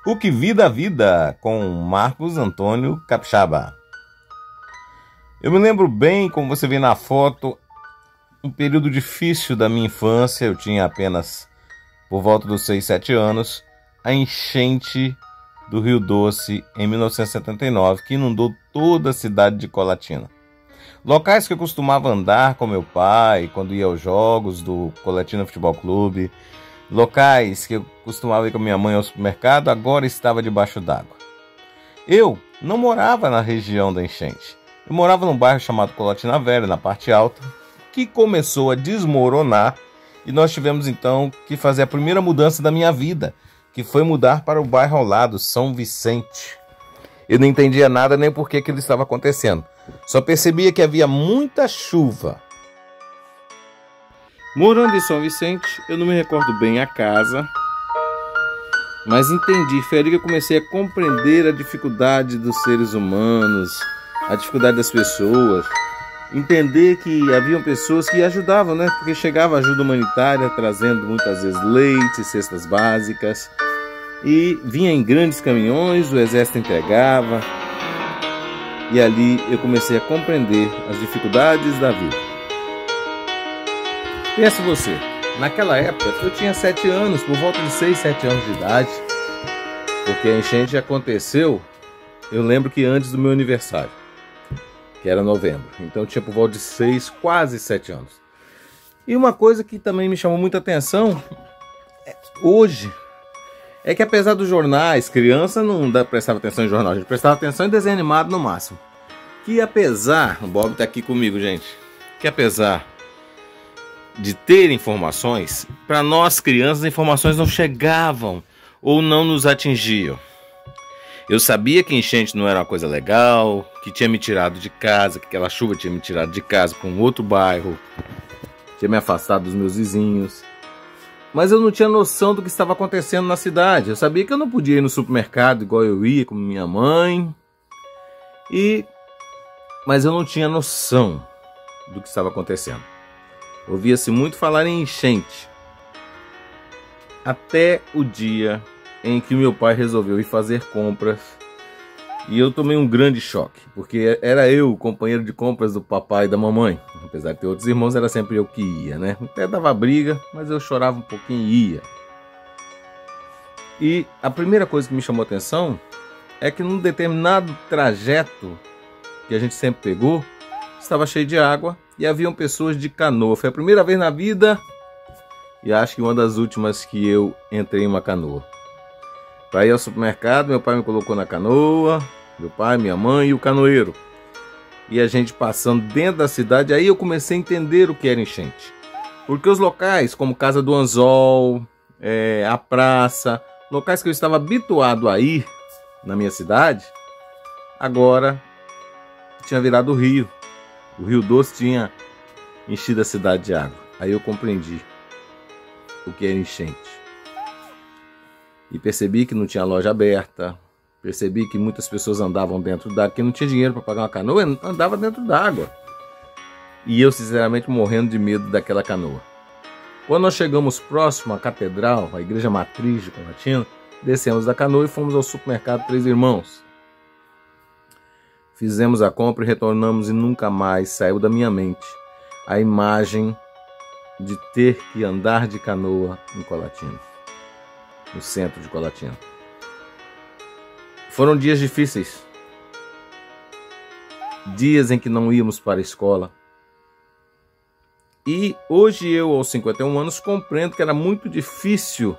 O que vi da vida, com Marcos Antônio Capixaba. Eu me lembro bem, como você vê na foto, um período difícil da minha infância. Eu tinha apenas por volta dos 6, 7 anos, a enchente do Rio Doce em 1979, que inundou toda a cidade de Colatina. Locais que eu costumava andar com meu pai quando ia aos jogos do Colatina Futebol Clube, locais que eu costumava ir com minha mãe ao supermercado, agora estava debaixo d'água. Eu não morava na região da enchente. Eu morava num bairro chamado Colatina Velha, na parte alta, que começou a desmoronar, e nós tivemos então que fazer a primeira mudança da minha vida, que foi mudar para o bairro ao lado, São Vicente. Eu não entendia nada nem por que aquilo estava acontecendo. Só percebia que havia muita chuva. Morando em São Vicente, eu não me recordo bem a casa, mas entendi, foi ali que eu comecei a compreender a dificuldade dos seres humanos, a dificuldade das pessoas, entender que haviam pessoas que ajudavam, né? Porque chegava ajuda humanitária, trazendo muitas vezes leite, cestas básicas, e vinha em grandes caminhões, o exército entregava, e ali eu comecei a compreender as dificuldades da vida. Pensa você, naquela época eu tinha 7 anos, por volta de 6, 7 anos de idade, porque a enchente aconteceu, eu lembro que antes do meu aniversário, que era novembro, então eu tinha por volta de 6, quase 7 anos. E uma coisa que também me chamou muita atenção, hoje, é que apesar dos jornais, criança não prestava atenção em jornal, a gente prestava atenção em desenho animado no máximo. Que apesar, o Bob tá aqui comigo, gente, que apesar de ter informações, para nós crianças as informações não chegavam ou não nos atingiam. Eu sabia que enchente não era uma coisa legal, que tinha me tirado de casa, que aquela chuva tinha me tirado de casa para um outro bairro, tinha me afastado dos meus vizinhos. Mas eu não tinha noção do que estava acontecendo na cidade. Eu sabia que eu não podia ir no supermercado igual eu ia com minha mãe, mas eu não tinha noção do que estava acontecendo. Ouvia-se muito falar em enchente, até o dia em que meu pai resolveu ir fazer compras, e eu tomei um grande choque, porque era eu o companheiro de compras do papai e da mamãe. Apesar de ter outros irmãos, era sempre eu que ia, né? Até dava briga, mas eu chorava um pouquinho e ia. E a primeira coisa que me chamou a atenção é que num determinado trajeto que a gente sempre pegou, estava cheio de água e haviam pessoas de canoa. Foi a primeira vez na vida, e acho que uma das últimas, que eu entrei em uma canoa. Para ir ao supermercado, meu pai me colocou na canoa, meu pai, minha mãe e o canoeiro. E a gente passando dentro da cidade, aí eu comecei a entender o que era enchente. Porque os locais, como Casa do Anzol, a praça, locais que eu estava habituado a ir na minha cidade, agora tinha virado rio. O Rio Doce tinha enchido a cidade de água. Aí eu compreendi o que era enchente. E percebi que não tinha loja aberta. Percebi que muitas pessoas andavam dentro d'água, que não tinha dinheiro para pagar uma canoa, andava dentro d'água. E eu, sinceramente, morrendo de medo daquela canoa. Quando nós chegamos próximo à catedral, à igreja matriz de Colatina, descemos da canoa e fomos ao supermercado Três Irmãos. Fizemos a compra e retornamos, e nunca mais saiu da minha mente a imagem de ter que andar de canoa em Colatina, no centro de Colatina. Foram dias difíceis, dias em que não íamos para a escola. E hoje eu, aos 51 anos, compreendo que era muito difícil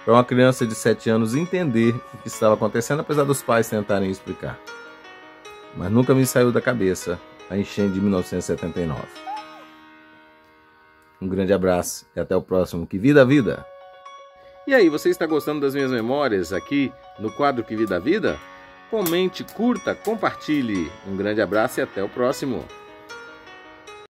para uma criança de 7 anos entender o que estava acontecendo, apesar dos pais tentarem explicar. Mas nunca me saiu da cabeça a enchente de 1979. Um grande abraço e até o próximo Que Vida a Vida! E aí, você está gostando das minhas memórias aqui no quadro Que Vida a Vida? Comente, curta, compartilhe. Um grande abraço e até o próximo!